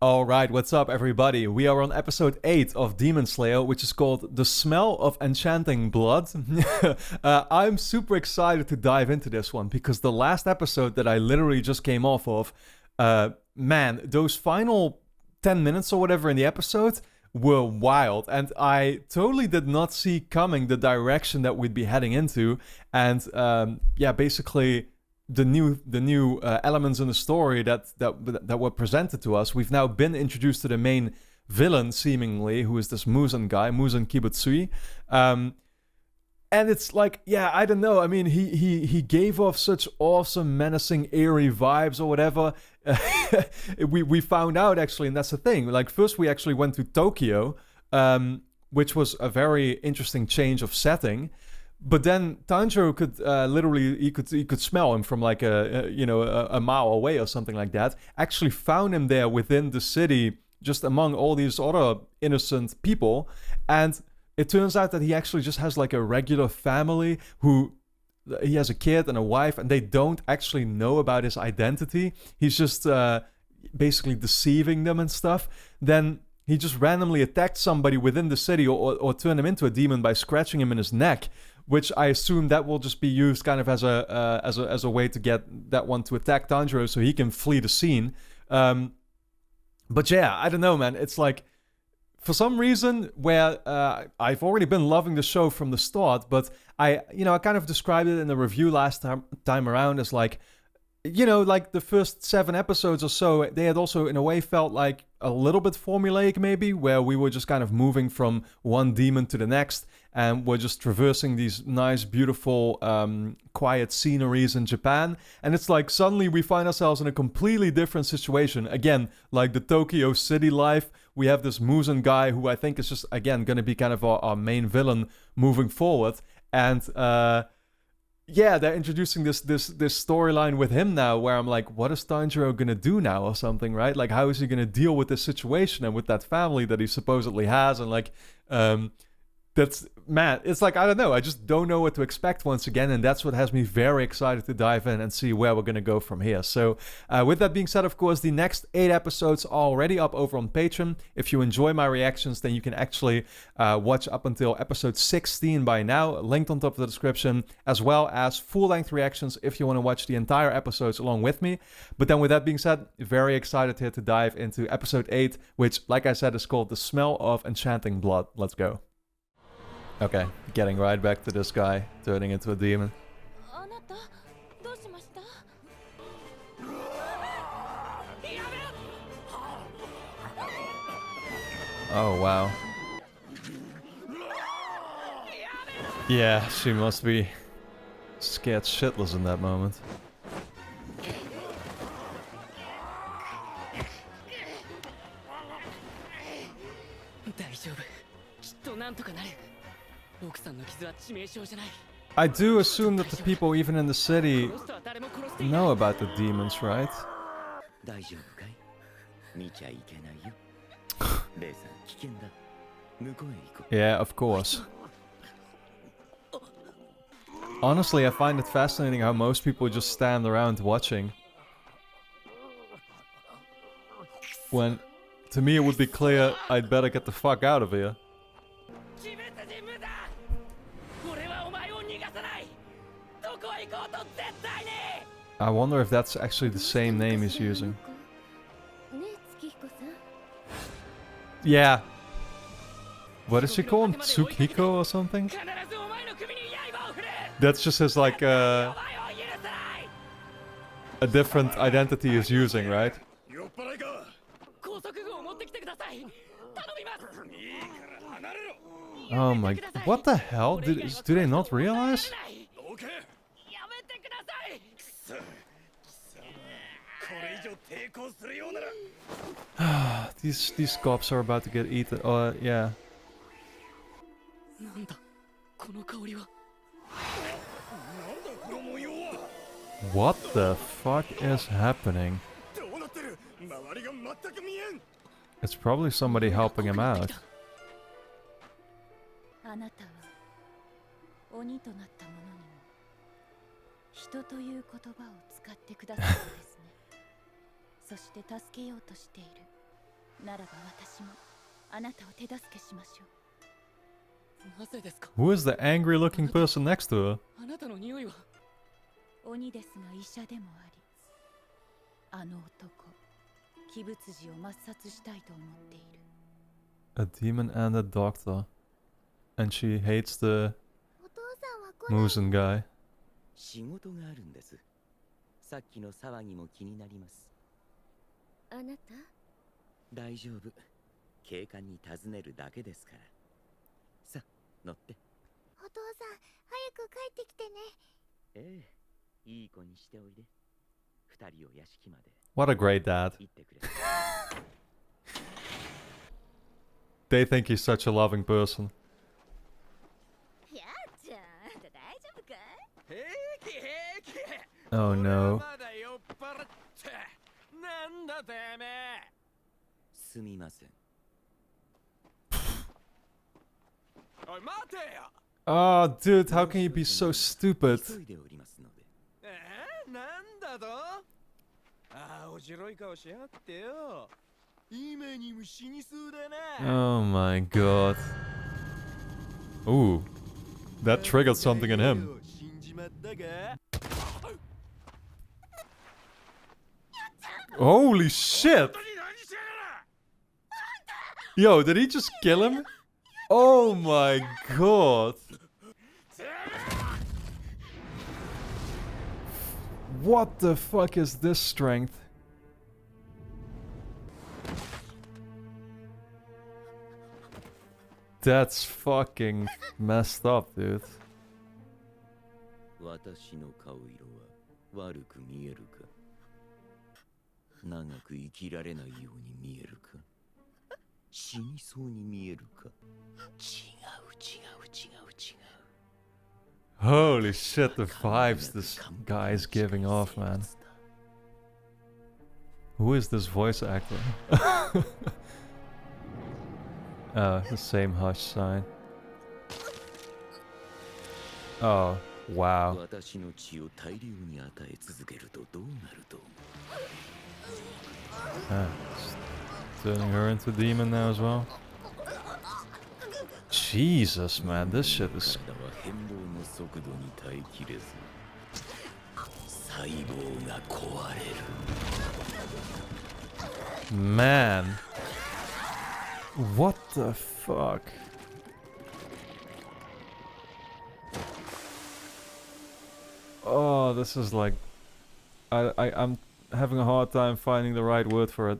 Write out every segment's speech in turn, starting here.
Alright, what's up everybody? We are on episode 8 of Demon Slayer, which is called The Smell of Enchanting Blood. I'm super excited to dive into this one, because the last episode that I literally just came off of, man, those final 10 minutes or whatever in the episode were wild, and I totally did not see coming the direction that we'd be heading into, and basically the new elements in the story that were presented to us. We've now been introduced to the main villain, seemingly, who is this Muzan guy, Muzan Kibutsui. And it's like, yeah, I don't know. I mean, he gave off such awesome, menacing, eerie vibes or whatever. we found out, actually, and that's the thing. Like, first we actually went to Tokyo, which was a very interesting change of setting. But then Tanjiro could literally, he could smell him from like a mile away or something like that. Actually found him there within the city, just among all these other innocent people. And it turns out that he actually just has like a regular family who, he has a kid and a wife, and they don't actually know about his identity. He's just basically deceiving them and stuff. Then he just randomly attacked somebody within the city, or turned him into a demon by scratching him in his neck, which I assume that will just be used kind of as a way to get that one to attack Tanjiro so he can flee the scene. But yeah, I don't know, man. It's like, for some reason, where I've already been loving the show from the start, but I kind of described it in the review last time around as like, like the first 7 episodes or so, they had also in a way felt like a little bit formulaic maybe, where we were just kind of moving from one demon to the next, and we're just traversing these nice, beautiful, quiet sceneries in Japan. And it's like suddenly we find ourselves in a completely different situation. Again, like the Tokyo city life, we have this Muzan guy who I think is just, again, going to be kind of our main villain moving forward. And they're introducing this storyline with him now, where I'm like, what is Tanjiro gonna do now or something, right? Like, how is he gonna deal with this situation and with that family that he supposedly has? And like, that's, man, it's like, I don't know. I just don't know what to expect once again, and that's what has me very excited to dive in and see where we're going to go from here. So with that being said, of course, the next 8 episodes are already up over on Patreon. If you enjoy my reactions, then you can actually watch up until episode 16 by now, linked on top of the description, as well as full-length reactions if you want to watch the entire episodes along with me. But then with that being said, very excited here to dive into episode 8, which, like I said, is called The Smell of Enchanting Blood. Let's go. Okay, getting right back to this guy, turning into a demon. Oh, wow. Yeah, she must be scared shitless in that moment. I do assume that the people even in the city know about the demons, right? Yeah, of course. Honestly, I find it fascinating how most people just stand around watching, when, to me, it would be clear I'd better get the fuck out of here. I wonder if that's actually the same name he's using. Yeah. What is she called? Tsukiko or something? That's just his, like, a different identity he's using, right? Oh my... What the hell? Do they not realize? These cops are about to get eaten. Oh, yeah. What the fuck is happening? It's probably somebody helping him out. Who is the angry looking person next to her? A demon and a doctor. And she hates the Musen guy. 仕事があるんです。さっきの騒ぎも気になります。あなた？大丈夫。警官に尋ねるだけですから。さあ、乗って。お父さん、早く帰ってきてね。ええ、いい子にしておいで。二人を屋敷まで。What a great dad. They think he's such a loving person. Oh no. すみません。Oh, dude, how can you be so stupid? Oh my god. Ooh, that triggered something in him. Holy shit! Yo, did he just kill him? Oh my god. What the fuck is this strength? That's fucking messed up, dude. 私の顔色は悪く見えるか？長く生きられないように見えるか？死にそうに見えるか？違う違う違う違う。 Holy shit, the vibes this guy is giving off, man. Who is this voice actor? Oh, the same hush sign. Oh, wow. Turning her into a demon now as well. Jesus, man, this shit is... Man. What the fuck? Oh, this is like... I'm having a hard time finding the right word for it.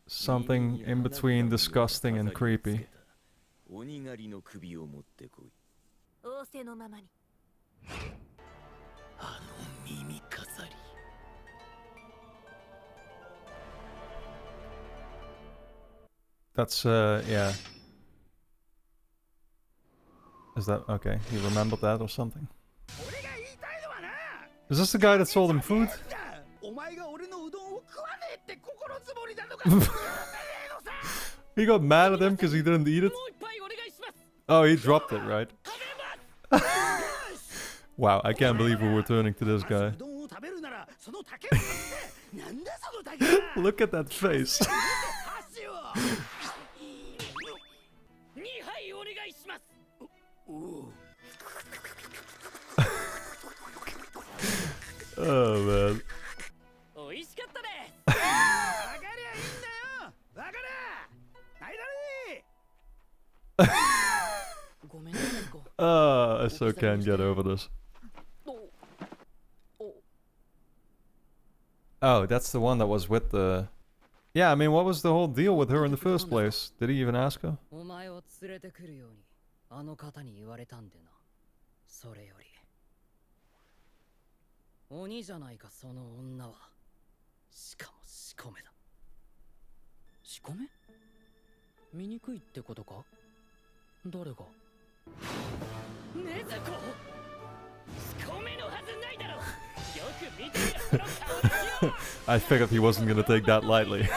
Something in between disgusting and creepy. That's, yeah. Is that, okay, he remembered that or something? Is this the guy that sold him food? He got mad at him because he didn't eat it? Oh, he dropped it, right? Wow, I can't believe we're returning to this guy. Look at that face. Oh man. I so can't get over this. Oh, that's the one that was with the... Yeah, I mean, what was the whole deal with her in the first place? Did he even ask her? I figured he wasn't gonna take that lightly.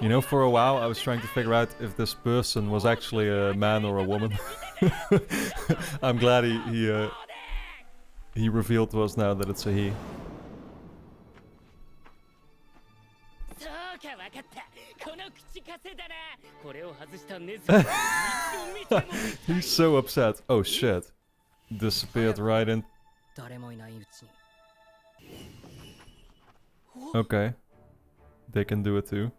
You know, for a while I was trying to figure out if this person was actually a man or a woman. I'm glad he revealed to us now that it's a he. He's so upset. Oh shit. Disappeared right in. Okay. They can do it too.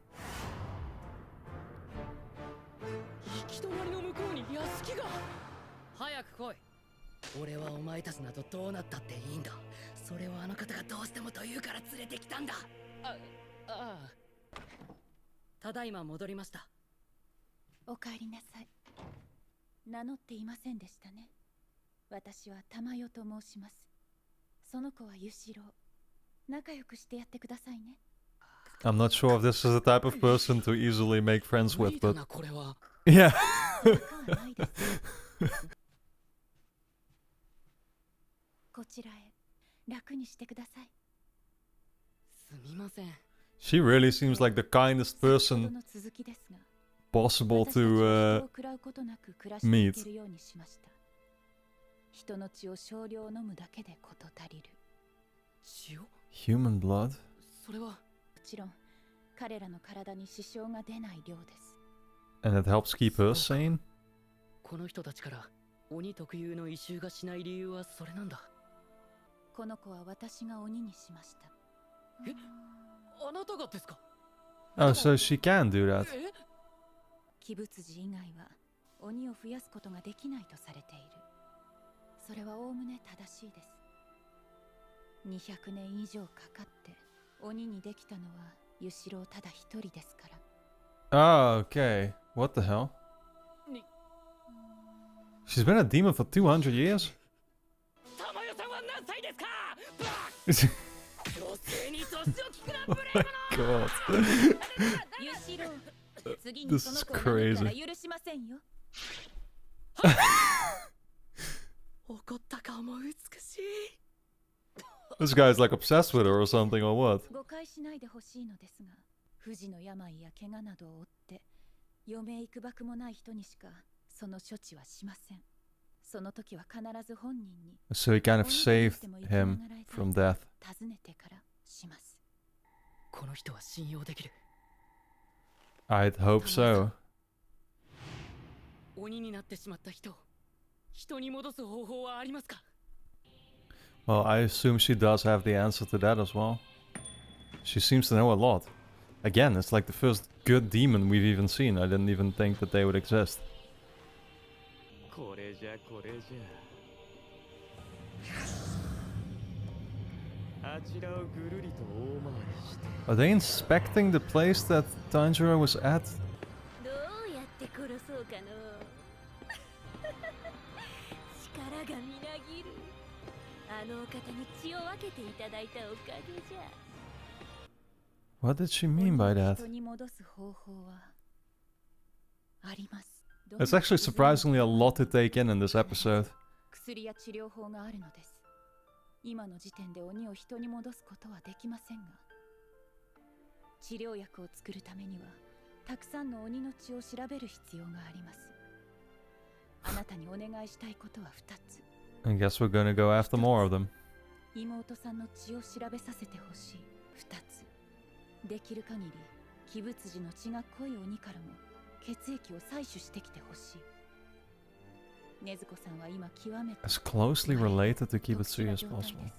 I'm not sure if this is the type of person to easily make friends with, but yeah. She really seems like the kindest person possible to meet. Human blood? And it helps keep her sane? Oh, so she can do that. Oh, okay. What the hell? She's been a demon for 200 years? Oh my god. This is crazy. This guy's like obsessed with her or something, or what? So he kind of saved him from death. I'd hope so. Well, I assume she does have the answer to that as well. She seems to know a lot. Again, it's like the first good demon we've even seen. I didn't even think that they would exist. Are they inspecting the place that Tanjiro was at? What did she mean by that? It's actually surprisingly a lot to take in this episode. I guess we're gonna go after more of them. As closely related to Kibutsuya as possible.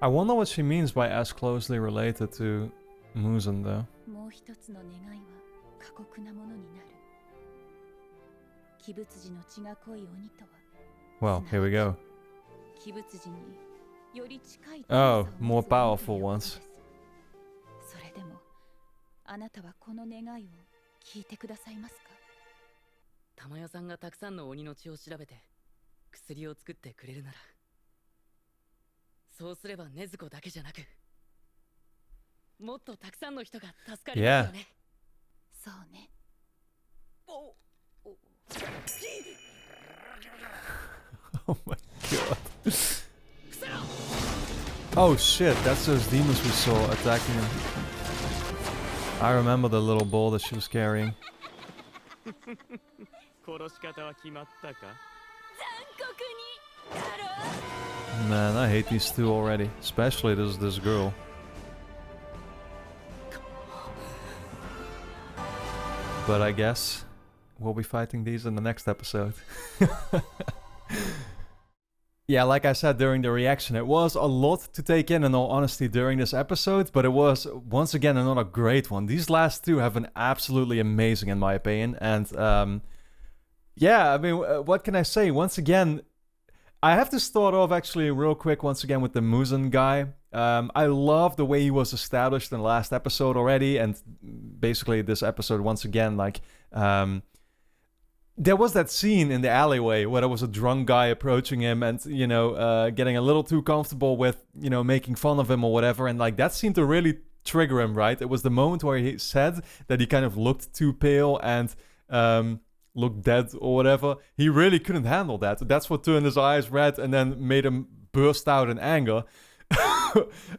I wonder what she means by as closely related to Muzan though. Well, here we go. Oh, more powerful ones. Yeah. Oh my god. Oh shit, that's those demons we saw attacking him. I remember the little ball that she was carrying. Man, I hate these two already. Especially this girl. But I guess we'll be fighting these in the next episode. Yeah, like I said during the reaction, it was a lot to take in all honesty, during this episode, but it was, once again, another great one. These last two have been absolutely amazing, in my opinion, and yeah, I mean, what can I say? Once again, I have to start off actually real quick once again with the Muzan guy. I love the way he was established in the last episode already, and basically this episode once again, like, there was that scene in the alleyway where there was a drunk guy approaching him and, you know, getting a little too comfortable with, you know, making fun of him or whatever, and like that seemed to really trigger him, right? It was the moment where he said that he kind of looked too pale and looked dead or whatever. He really couldn't handle that. That's what turned his eyes red and then made him burst out in anger.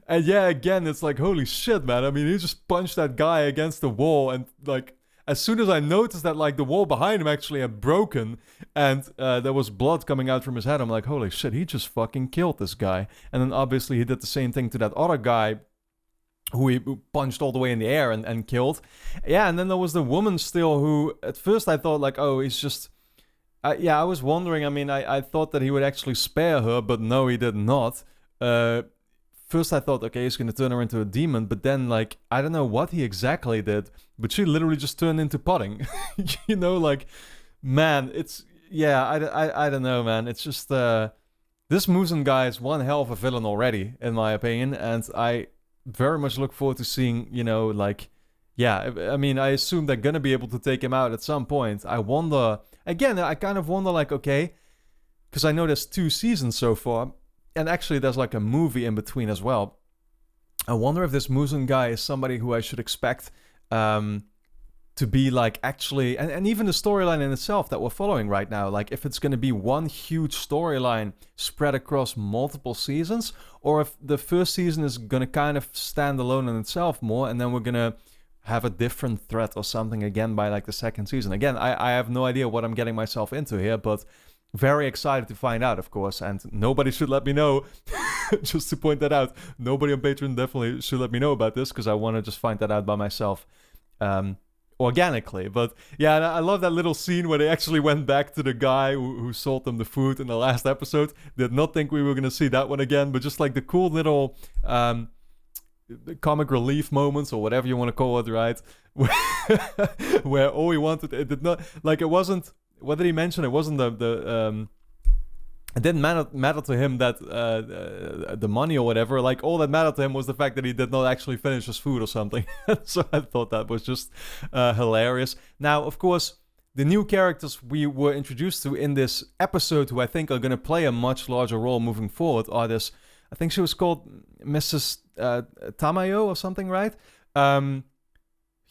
And yeah, again, it's like, holy shit, man. I mean, he just punched that guy against the wall, and like, as soon as I noticed that, like, the wall behind him actually had broken and there was blood coming out from his head, I'm like, holy shit, he just fucking killed this guy. And then obviously he did the same thing to that other guy who he punched all the way in the air and killed. Yeah, and then there was the woman still who, at first I thought, like, oh, he's just... yeah, I was wondering, I mean, I thought that he would actually spare her, but no, he did not. First I thought, okay, he's gonna turn her into a demon, but then, like, I don't know what he exactly did, but she literally just turned into pudding. You know, like, man, it's... Yeah, I don't know, man. It's just... this Muzan guy is one hell of a villain already, in my opinion, and I very much look forward to seeing, you know, like... Yeah, I mean, I assume they're gonna be able to take him out at some point. I wonder... Again, I kind of wonder, like, okay... Because I know there's 2 seasons so far... And actually, there's like a movie in between as well. I wonder if this Muzan guy is somebody who I should expect to be like actually... And even the storyline in itself that we're following right now. Like if it's going to be one huge storyline spread across multiple seasons. Or if the first season is going to kind of stand alone in itself more. And then we're going to have a different threat or something again by like the second season. Again, I have no idea what I'm getting myself into here. But... very excited to find out, of course, and nobody should let me know. Just to point that out, nobody on Patreon definitely should let me know about this, because I want to just find that out by myself organically. But yeah, I love that little scene where they actually went back to the guy who sold them the food in the last episode. Did not think we were going to see that one again, but just like the cool little comic relief moments, or whatever you want to call it, right? Where all he wanted, it did not, like, it wasn't... What did he mention? It wasn't the it didn't matter to him that the money or whatever. Like, all that mattered to him was the fact that he did not actually finish his food or something. So I thought that was just hilarious. Now, of course, the new characters we were introduced to in this episode, who I think are going to play a much larger role moving forward, are this... I think she was called Mrs. Tamayo or something, right?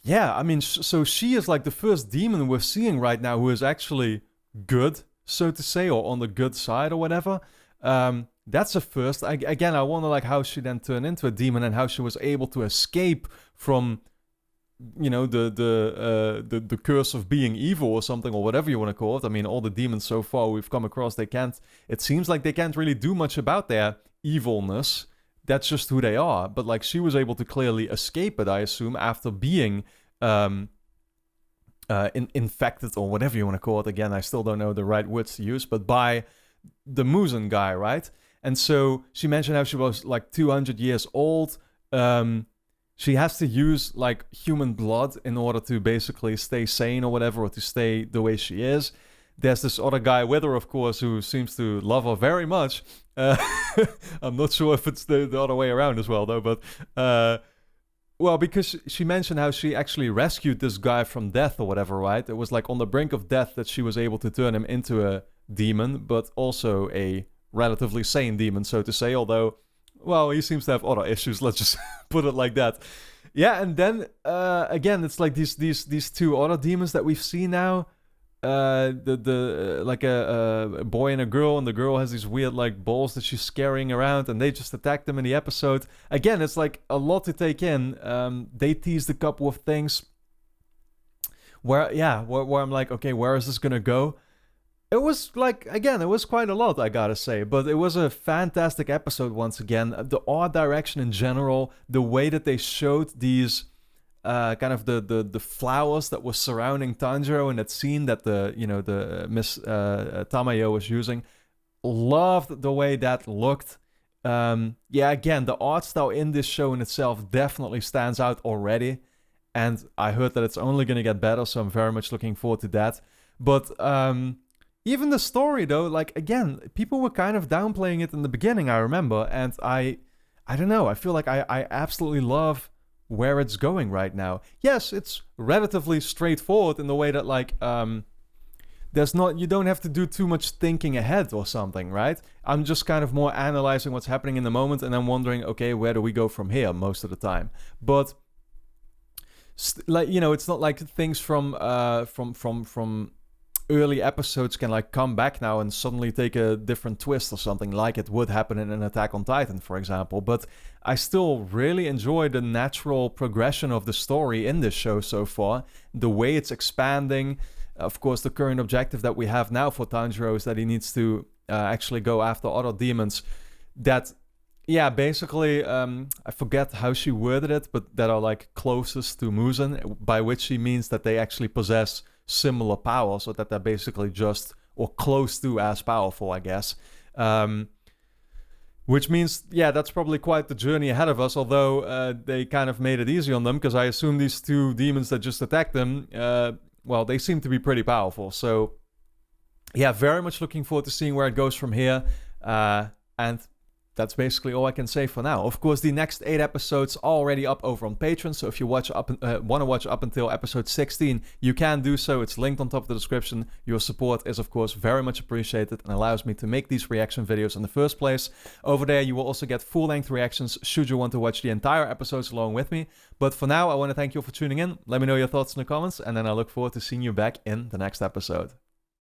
Yeah, I mean, so she is like the first demon we're seeing right now who is actually good, so to say, or on the good side or whatever. That's a first. Again, I wonder like how she then turned into a demon and how she was able to escape from, you know, the curse of being evil or something, or whatever you want to call it. I mean, all the demons so far we've come across, it seems like they can't really do much about their evilness. That's just who they are. But like, she was able to clearly escape it, I assume, after being infected, or whatever you want to call it. Again, I still don't know the right words to use, but by the Muzan guy, right? And so she mentioned how she was like 200 years old. She has to use like human blood in order to basically stay sane or whatever, or to stay the way she is. There's this other guy with her, of course, who seems to love her very much. I'm not sure if it's the other way around as well, though. But, well, because she mentioned how she actually rescued this guy from death or whatever, right? It was like on the brink of death that she was able to turn him into a demon, but also a relatively sane demon, so to say. Although, well, he seems to have other issues. Let's just put it like that. Yeah, and then, again, it's like these 2 other demons that we've seen now. Like a boy and a girl, and the girl has these weird like balls that she's carrying around, and they just attack them in the episode. Again, it's like a lot to take in. They teased a couple of things where I'm like, okay, where is this gonna go? It was like, again, it was quite a lot, I gotta say, but it was a fantastic episode once again. The art direction in general, the way that they showed these kind of the flowers that were surrounding Tanjiro in that scene that the Miss Tamayo was using. Loved the way that looked. Again, the art style in this show in itself definitely stands out already. And I heard that it's only going to get better, so I'm very much looking forward to that. But even the story, though, like, again, people were kind of downplaying it in the beginning, I remember. And I don't know, I feel like I absolutely love where it's going right now. Yes, it's relatively straightforward in the way that, like, you don't have to do too much thinking ahead or something, right? I'm just kind of more analyzing what's happening in the moment and then wondering, okay, where do we go from here most of the time? But it's not like things from early episodes can like come back now and suddenly take a different twist or something, like it would happen in an Attack on Titan, for example. But I still really enjoy the natural progression of the story in this show so far, the way it's expanding. Of course, the current objective that we have now for Tanjiro is that he needs to actually go after other demons that, basically, I forget how she worded it, but that are like closest to Muzan, by which she means that they actually possess similar powers, or that they're basically just, or close to as powerful, I guess. Which means, that's probably quite the journey ahead of us, although they kind of made it easy on them, because I assume these two demons that just attacked them, they seem to be pretty powerful. So, very much looking forward to seeing where it goes from here. And that's basically all I can say for now. Of course, the next 8 episodes are already up over on Patreon, so if you want to watch up until episode 16, you can do so. It's linked on top of the description. Your support is, of course, very much appreciated and allows me to make these reaction videos in the first place. Over there, you will also get full-length reactions should you want to watch the entire episodes along with me. But for now, I want to thank you for tuning in. Let me know your thoughts in the comments, and then I look forward to seeing you back in the next episode.